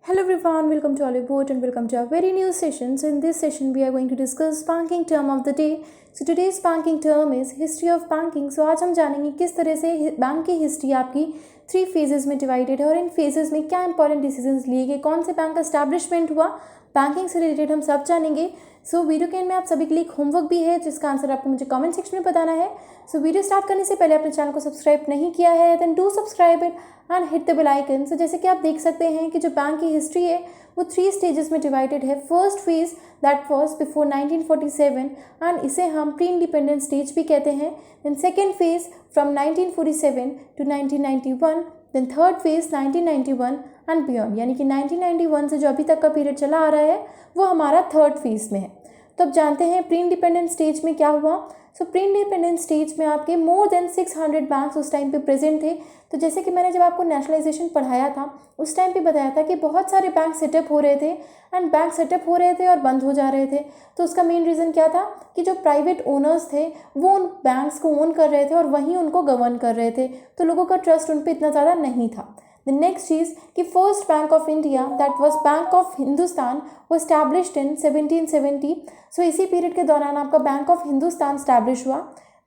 Hello everyone, welcome to Hollywood and welcome to our very new session. So in this session we are going to discuss banking term of the day. So today's banking term is history of banking. So आज हम जानेंगे किस तरह से bank की history आपकी 3 phases में divided है और इन फेजेस में क्या इंपॉर्टेंट डिसीजंस लिए गए, कौन से बैंक का एस्टैब्लिशमेंट हुआ, बैंकिंग से रिलेटेड हम सब जानेंगे. सो वीडियो के एंड में आप सभी के लिए एक होमवर्क भी है जिसका आंसर आपको मुझे कमेंट सेक्शन में बताना है. सो वीडियो स्टार्ट करने से पहले अपने चैनल को सब्सक्राइब नहीं किया है then do subscribe it and hit the bell icon. So जैसे कि आप देख सकते हैं कि जो बैंक की हिस्ट्री है वो 3 स्टेजेस में डिवाइडेड है. First phase that was before 1947 and इसे हम प्री इंडिपेंडेंस स्टेज भी कहते हैं. Then second phase from 1947 to 1991. Then third phase 1991 and beyond, यानी कि 1991 से जो अभी तक का पीरियड चला आ रहा है वो हमारा थर्ड फेज में है. तो अब जानते हैं प्री इंडिपेंडेंस स्टेज में क्या हुआ. सो प्री इंडिपेंडेंस स्टेज में आपके मोर देन 600 बैंक्स उस टाइम पे प्रेजेंट थे. तो जैसे कि मैंने जब आपको नेशनलाइजेशन पढ़ाया था उस टाइम पे बताया था कि बहुत सारे बैंक सेटअप हो रहे थे एंड बैंक सेटअप हो रहे थे और बंद हो जा रहे थे. तो उसका मेन रीज़न क्या था कि जो प्राइवेट ओनर्स थे वो उन बैंक्स को ओन कर रहे थे और वहीं उनको गवर्न कर रहे थे, तो लोगों का ट्रस्ट उन पर इतना ज़्यादा नहीं था. द नेक्स्ट चीज़ कि first bank of India that was bank of Hindustan वो स्टैब्लिश्ड इन 1770. सो इसी पीरियड के दौरान आपका बैंक ऑफ हिंदुस्तान स्टैब्लिश हुआ.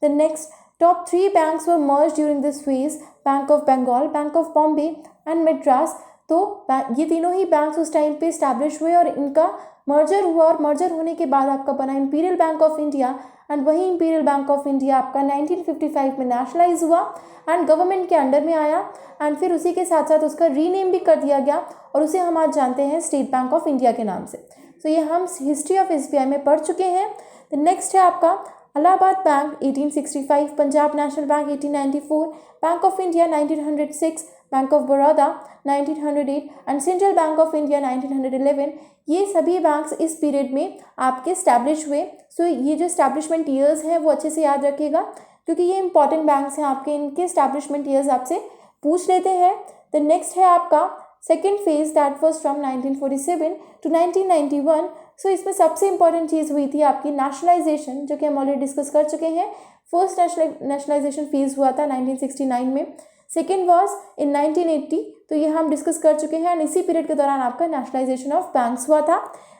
The next top 3 banks were merged during this phase, bank of Bengal, bank of Bombay and Madras. तो ये तीनों ही बैंक्स उस टाइम पे स्टैब्लिश हुए और इनका मर्जर हुआ और मर्जर होने के बाद आपका बना imperial bank of India and वही इंपीरियल बैंक ऑफ इंडिया आपका 1955 में नेशनलाइज हुआ एंड गवर्नमेंट के अंडर में आया एंड फिर उसी के साथ साथ उसका रीनेम भी कर दिया गया और उसे हम आज जानते हैं स्टेट बैंक ऑफ इंडिया के नाम से. तो ये हम हिस्ट्री ऑफ एसबीआई में पढ़ चुके हैं. द नेक्स्ट है आपका Allahabad bank 1865, Punjab national bank 1894, bank of India 1906, bank of Baroda 1908 and central bank of India 1911. ये सभी बैंक्स इस पीरियड में आपके स्टैब्लिश हुए. सो ये जो स्टैब्लिशमेंट ईयर्स हैं वो अच्छे से याद रखिएगा क्योंकि ये इंपॉर्टेंट बैंक्स हैं आपके, इनके स्टैब्लिशमेंट ईयर्स आपसे पूछ लेते हैं. द नेक्स्ट है आपका second phase that was from 1947 to 1991. So इसमें सबसे इंपॉर्टेंट चीज़ हुई थी आपकी नेशनलाइजेशन, जो कि हम ऑलरेडी डिस्कस कर चुके हैं. फर्स्ट नेशनलाइजेशन फेज हुआ था 1969 में, सेकेंड वॉज इन 1980, तो ये हम डिस्कस कर चुके हैं एंड इसी पीरियड के दौरान आपका नेशनलाइजेशन ऑफ बैंक्स हुआ था.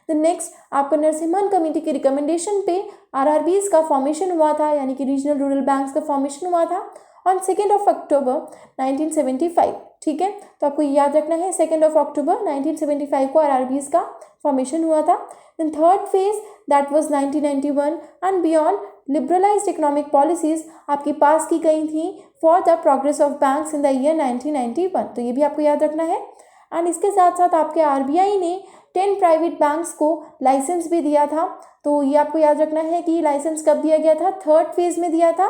द नेक्स्ट आपका नरसिम्हन कमेटी के रिकमेंडेशन पे आरआरबीज का फॉर्मेशन हुआ था, यानी कि रीजनल रूरल बैंक्स का फॉर्मेशन हुआ था ऑन 2 अक्टूबर 1975. ठीक है, तो आपको याद रखना है 2 अक्टूबर 1975 को आरआरबीज का फॉर्मेशन हुआ था. Then third phase that was 1991 and beyond liberalised economic policies आपकी पास की गई थी for the progress of banks in the year 1991. तो ये भी आपको याद रखना है. एंड इसके साथ साथ आपके आरबीआई ने 10 प्राइवेट बैंक्स को लाइसेंस भी दिया था. तो ये आपको याद रखना है कि लाइसेंस कब दिया गया था, थर्ड फेज में दिया था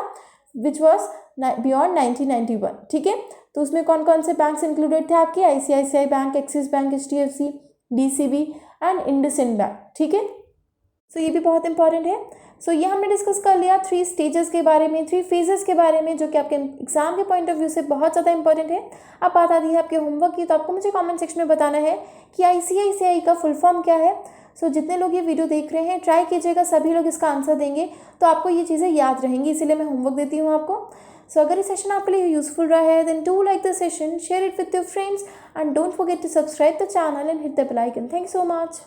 विच वॉज बियॉन्ड 1991. ठीक है, तो उसमें कौन कौन से बैंक्स इंक्लूडेड थे आपके, ICICI bank, axis bank, HDFC, DCB and IndusInd bank. ठीक है, सो ये भी बहुत इंपॉर्टेंट है. सो ये हमने डिस्कस कर लिया 3 स्टेजेस के बारे में, 3 फेजेस के बारे में, जो कि आपके एग्जाम के पॉइंट ऑफ व्यू से बहुत ज़्यादा इंपॉर्टेंट है. अब बात आती है आपके होमवर्क की, तो आपको मुझे कमेंट सेक्शन में बताना है कि आईसीआईसीआई का फुल फॉर्म क्या है. सो जितने लोग ये वीडियो देख रहे हैं ट्राई कीजिएगा, सभी लोग इसका आंसर देंगे तो आपको ये चीज़ें याद रहेंगी, इसीलिए मैं होमवर्क देती हूँ आपको. सो अगर ये सेशन आपके लिए यूजफुल रहा है then do like the session, share it with your friends and don't forget to subscribe the channel and hit the bell icon. Thank you so much.